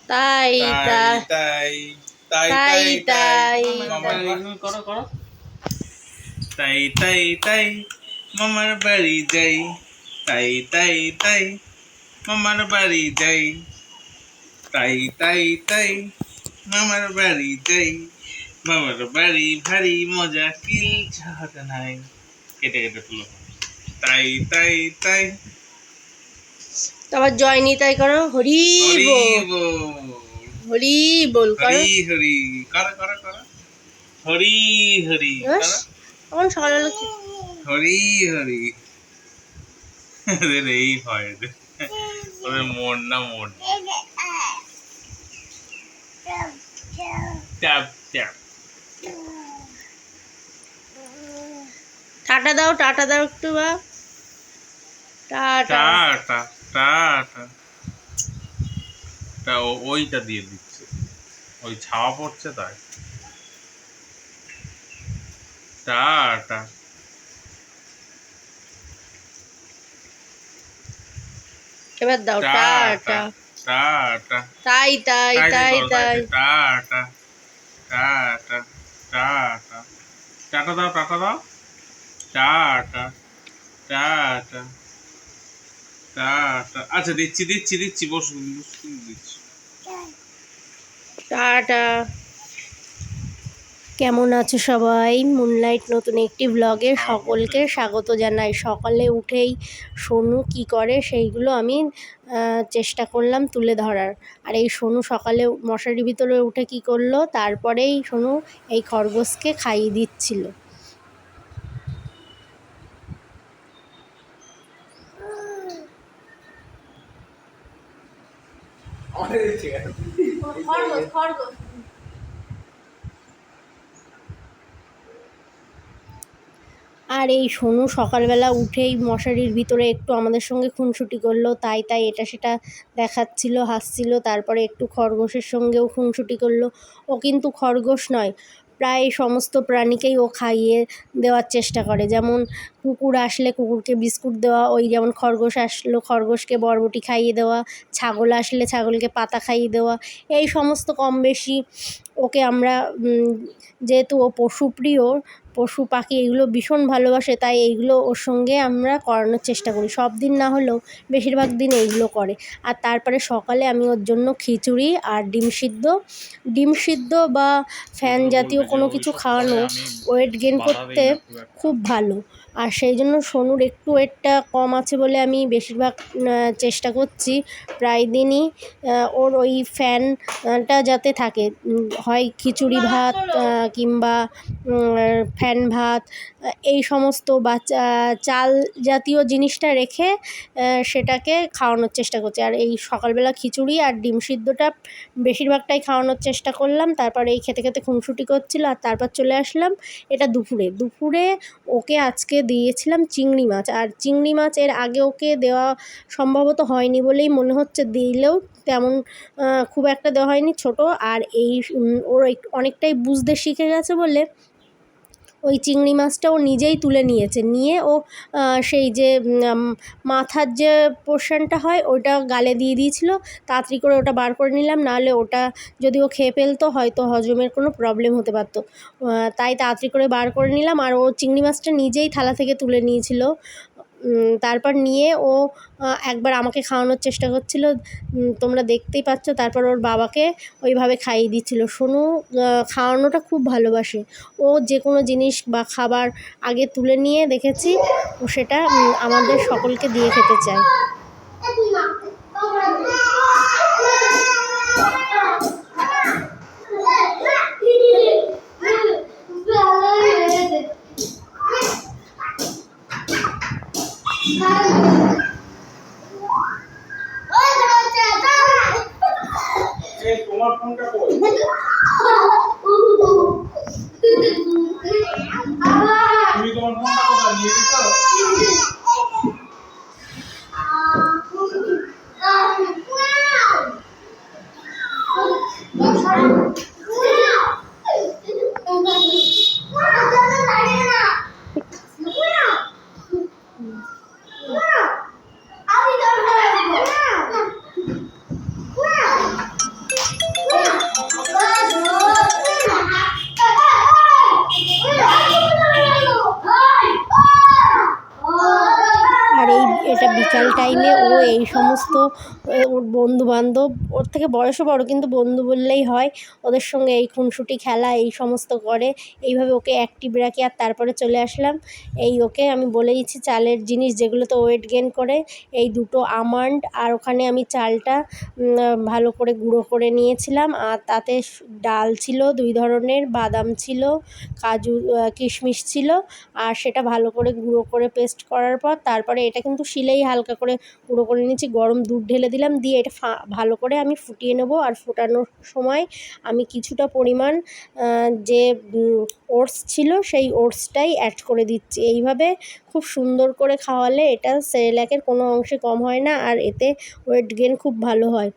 তাই তাই তাই তাই তাই তাই মামার করো করো। তাই তাই তাই মামার বাড়ি যাই, তাই তাই তাই মামার বাড়ি যাই, তাই তাই তাই মামার বাড়ি যাই, মামার বাড়ি ভারী মজা কিল ছাড় নাই। কেটে কেটে তুলো। তাই তাই তাই তোমার জয় নিতাই করো, হরি হরি বল, বল, হরি বল করো। হরি হরি করো করো করো, হরি হরি ব্যাস, করো, এখন সকালবেলা হরি হরি। এদের এই ভয় এদের, ওদের মন না মন। Tap tap. টাটা দাও, টাটা দাও একটু বা টাটা। Tata tata. তা ওইটা দিয়ে দিচ্ছে, ওই ছাওয়া পড়ছে তাই। টাটা। এবার দাও টাটা টাটা। টাটা। তাই তাই তাই তাই করো, তাই। Tata tata tata. টাটা দাও, টাটা দাও। Tata tata tata. আচ্ছা দিচ্ছি দিচ্ছি দিচ্ছি, বসুন বসুন দিচ্ছি। টাটা। কেমন আছো সবাই? মুনলাইট নতুন একটি ব্লগে সকলকে স্বাগত জানাই। সকালে উঠেই সোনু কি করে সেইগুলো আমি চেষ্টা করলাম তুলে ধরার। আর এই সোনু সকালে মশারির ভিতরে উঠে কি করলো, তারপরেই সোনু এই খরগোশকে খাইয়ে দিচ্ছিল। খরগোশ খরগোশ। আর এই সোনু সকালবেলা উঠেই মশারির ভিতরে একটু আমাদের সঙ্গে খুনসুটি করলো, তাই তাই এটা সেটা দেখাচ্ছিল, হাসছিল। তারপরে একটু খরগোশের সঙ্গেও খুনসুটি করলো। ও কিন্তু খরগোশ নয়, প্রায় সমস্ত প্রাণীকেই ও খাইয়ে দেওয়ার চেষ্টা করে। যেমন কুকুর আসলে কুকুরকে বিস্কুট দেওয়া, ওই যেমন খরগোশ আসলো খরগোশকে বরবটি খাইয়ে দেওয়া, ছাগল আসলে ছাগলকে পাতা খাইয়ে দেওয়া, এই সমস্ত কম বেশি ওকে আমরা যেহেতু ও পশুপ্রিয়, পশু পাখি এগুলো ভীষণ ভালোবাসে, তাই এইগুলো ওর সঙ্গে আমরা করানোর চেষ্টা করি। সব দিন না হলেও বেশিরভাগ দিন এইগুলো করে। আর তারপরে সকালে আমি ওর জন্য খিচুড়ি আর ডিম সিদ্ধ বা ফ্যান জাতীয় কোনো কিছু খাওয়ানো ওয়েট গেইন করতে খুব ভালো। আর সেই জন্য সোনুর একটু ওয়েটটা কম আছে বলে আমি বেশিরভাগ চেষ্টা করছি প্রায় দিনই ওর ওই ফ্যানটা যাতে থাকে, হয় খিচুড়ি ভাত কিংবা ফ্যান ভাত, এই সমস্ত বা চাল জাতীয় জিনিসটা রেখে সেটাকে খাওয়ানোর চেষ্টা করছি। আর এই সকালবেলা খিচুড়ি আর ডিম সিদ্ধটা বেশিরভাগটাই খাওয়ানোর চেষ্টা করলাম। তারপর এই খেতে খেতে খুনসুটি করছিল। আর তারপর চলে আসলাম এটা দুপুরে ওকে আজকে দিয়েছিলাম চিংড়ি মাছ। আর চিংড়ি মাছ এর আগে ওকে দেওয়া সম্ভবত হয়নি বলেই মনে হচ্ছে, দিলেও তেমন খুব একটা দেওয়া হয়নি, ছোট। আর এই ওর অনেকটাই বুঝতে শিখে গেছে বলে ওই চিংড়ি মাছটা ও নিজেই তুলে নিয়েছে, নিয়ে ও সেই যে মাথার যে পোর্শনটা হয় ওইটা গালে দিয়ে দিয়েছিল। তাড়াতাড়ি করে ওটা বার করে নিলাম, নাহলে ওটা যদি ও খেয়ে ফেলতো হয়তো হজমের কোনো প্রবলেম হতে পারতো। তাই তাড়াতাড়ি করে বার করে নিলাম। আর ও চিংড়ি মাছটা নিজেই থালা থেকে তুলে নিয়েছিল। তারপর নিয়ে ও একবার আমাকে খাওয়ানোর চেষ্টা করছিল, তোমরা দেখতেই পাচ্ছ। তারপর ওর বাবাকে ওইভাবে খাইয়ে দিচ্ছিল। সোনু খাওয়ানোটা খুব ভালোবাসে। ও যে কোনো জিনিস বা খাবার আগে তুলে নিয়ে দেখেছি ও সেটা আমাদের সকলকে দিয়ে খেতে চায়। তোমার ফোনটা কই? তুমি তোমার ফোনটা কোথায় নিয়ে গেছো? এই সমস্ত ওর বন্ধুবান্ধব, ওর থেকে বয়সও বড় কিন্তু বন্ধু বললেই হয়, ওদের সঙ্গে এই খুনসুটি খেলা এই সমস্ত করে। এইভাবে ওকে অ্যাক্টিভ রাখি। আর তারপরে চলে আসলাম ওকে আমি বলে দিচ্ছি চালের জিনিস যেগুলোতে ওয়েট গেইন করে, এই 2টো আমন্ড, আর ওখানে আমি চালটা ভালো করে গুঁড়ো করে নিয়েছিলাম। আর তাতে ডাল ছিল 2 ধরনের, বাদাম ছিল, কাজু কিশমিশ ছিল। আর সেটা ভালো করে গুঁড়ো করে পেস্ট করার পর তারপরে এটা কিন্তু শিলেই হালকা করে গুঁড়ো করে নিয়েছি, গরম দুধ ঢেলে দিলাম, দিয়ে এটা ভালো করে আমি ফুটিয়ে নেব। আর ফোটানোর সময় আমি কিছুটা পরিমাণ যে ওটস ছিল সেই ওটসটাই অ্যাড করে দিচ্ছি। এইভাবে খুব সুন্দর করে খাওয়ালে এটা সেরেল্যাকের কোনো অংশে কম হয় না, আর এতে ওয়েট গেইন খুব ভালো হয়।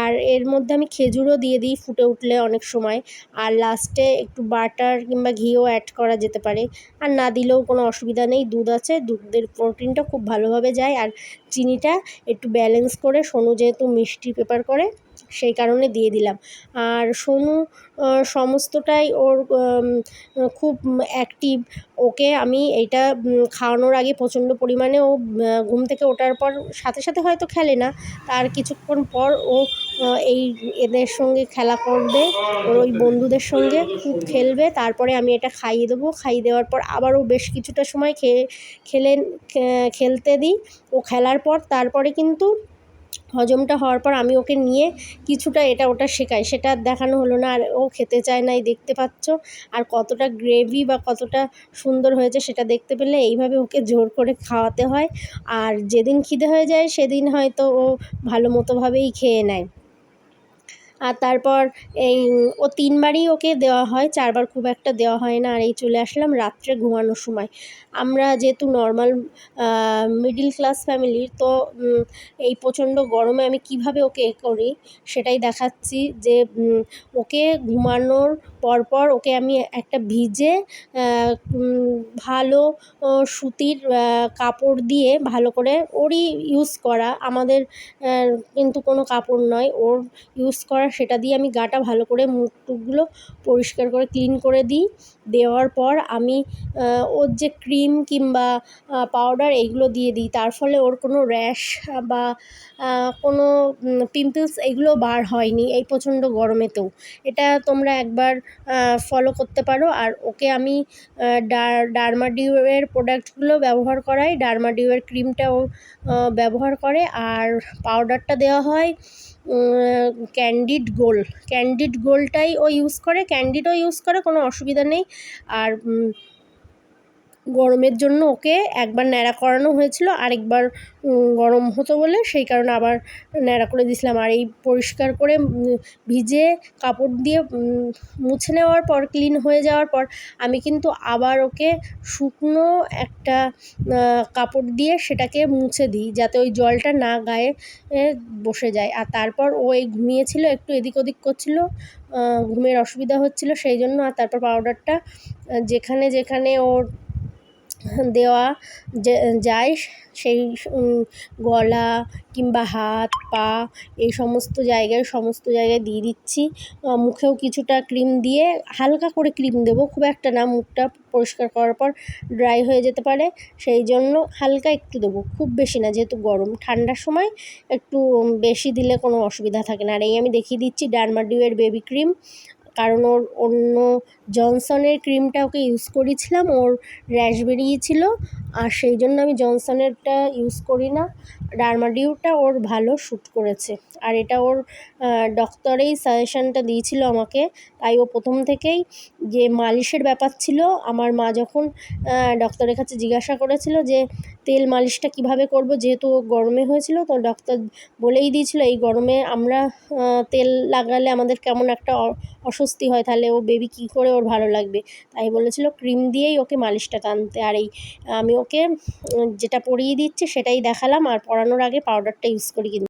আর এর মধ্যে আমি খেজুরও দিয়ে দিই ফুটে উঠলে অনেক সময়। আর লাস্টে একটু বাটার কিংবা ঘিও অ্যাড করা যেতে পারে, আর না দিলেও কোনো অসুবিধা নেই, দুধ আছে, দুধের প্রোটিনটা খুব ভালোভাবে যায়। আর চিনিটা একটু ব্যালেন্স করে, সোনু যেহেতু মিষ্টি প্রেফার করে সেই কারণে দিয়ে দিলাম। আর সোনু সমস্তটাই ওর খুব অ্যাক্টিভ। ওকে আমি এইটা খাওয়ানোর আগে প্রচণ্ড পরিমাণে ও ঘুম থেকে ওঠার পর সাথে সাথে হয়তো খেলে না, তার কিছুক্ষণ পর ও এদের সঙ্গে খেলা করবে, ওর ওই বন্ধুদের সঙ্গে খুব খেলবে। তারপরে আমি এটা খাইয়ে দেবো, খাইয়ে দেওয়ার পর আবারও বেশ কিছুটা সময় খেলতে দিই। ও খেলার পর তারপরে কিন্তু হজমটা হওয়ার পর আমি ওকে নিয়ে কিছুটা এটা ওটা শেখাই, সেটা আর দেখানো হলো না। আর ও খেতে চায় না, এই দেখতে পাচ্ছ। আর কতটা গ্রেভি বা কতটা সুন্দর হয়েছে সেটা দেখতে পেলে এইভাবে ওকে জোর করে খাওয়াতে হয়। আর যেদিন খিদে হয়ে যায় সেদিন হয়তো ও ভালো মতোভাবেই খেয়ে নেয়। আর তারপর ও 3 বারই ওকে দেওয়া হয়, 4 বার খুব একটা দেওয়া হয় না। আর চলে আসলাম রাত্রে ঘুমানোর সময়। আমরা যেহেতু নর্মাল মিডল ক্লাস ফ্যামিলির, তো এই প্রচণ্ড গরমে আমি কিভাবে ওকে করি সেটাই দেখাচ্ছি। যে ওকে ঘুমানোর পরপর ওকে আমি একটা ভিজে ভালো সুতির কাপড় দিয়ে ভালো করে, ওরই ইউজ করা, আমাদের কিন্তু কোনো কাপড় নয়, ওর ইউজ করা, সেটা দিয়ে আমি গাটা ভালো করে মুখ টুকগুলো পরিষ্কার করে ক্লিন করে দিই। দেওয়ার পর আমি ওর যে ক্রিম কিংবা পাউডার এইগুলো দিয়ে দিই। তার ফলে ওর কোনো র্যাশ বা কোনো পিম্পলস এগুলো বার হয়নি এই প্রচণ্ড গরমেতেও। এটা তোমরা একবার ফলো করতে পারো। আর ওকে আমি ডার্মাডিউয়ের প্রোডাক্টগুলো ব্যবহার করাই, ডার্মাডিউয়ের ক্রিমটাও ব্যবহার করে। আর পাউডারটা দেওয়া হয় ক্যান্ডিড গোল্ডটাই ও ইউজ করে, ক্যান্ডিডও ইউজ করে, কোনো অসুবিধা নেই। আর গরমের জন্য ওকে একবার ন্যাড়া করানো হয়েছিল, আরেকবার গরম হতো বলে সেই কারণে আবার ন্যাড়া করে দিয়েছিলাম। আর এই পরিষ্কার করে ভিজে কাপড় দিয়ে মুছে নেওয়ার পর, ক্লিন হয়ে যাওয়ার পর আমি কিন্তু আবার ওকে শুকনো একটা কাপড় দিয়ে সেটাকে মুছে দিই, যাতে ওই জলটা না গায়ে বসে যায়। আর তারপর ও ঘুমিয়েছিল, একটু এদিক ওদিক করছিল, ঘুমের অসুবিধা হচ্ছিল সেই জন্য। আর তারপর পাউডারটা যেখানে যেখানে ওর দেওয়া যায়, সেই গলা কিংবা হাত পা এই সমস্ত জায়গায় দিয়ে দিচ্ছি। মুখেও কিছুটা ক্রিম দিয়ে, হালকা করে ক্রিম দেবো, খুব একটা না, মুখটা পরিষ্কার করার পর ড্রাই হয়ে যেতে পারে সেই জন্য হালকা একটু দেবো, খুব বেশি না, যেহেতু গরম। ঠান্ডার সময় একটু বেশি দিলে কোনো অসুবিধা থাকে না। আর আমি দেখিয়ে দিচ্ছি ডার্মাডিউয়ের বেবি ক্রিম, কারণ ওর অন্য জনসনের ক্রিমটা ওকে ইউজ করিয়েছিলাম, ওর র্যাশ বেরিয়েছিল, আর সেই জন্য আমি জনসনেরটা ইউজ করি না, ডার্মাডিউটা ওর ভালো শ্যুট করেছে। আর এটা ওর ডক্টরেই সাজেশনটা দিয়েছিল আমাকে, তাই ও প্রথম থেকেই, যে মালিশের ব্যাপার ছিল, আমার মা যখন ডক্টরের কাছে জিজ্ঞাসা করেছিল যে তেল মালিশটা কিভাবে করব, যেহেতু গরমে হয়েছিল, তো ডক্টর বলেই দিয়েছিল এই গরমে আমরা তেল লাগালে আমাদের কেমন একটা অস্বস্তি হয়, তাহলে ও বেবি কী করে ওর ভালো লাগবে, তাই বলেছিল ক্রিম দিয়েই ওকে মালিশটা টানতে। আর আমি ওকে যেটা পরিয়ে দিচ্ছি সেটাই দেখালাম, আর পরানোর আগে পাউডারটা ইউজ করি কিন্তু।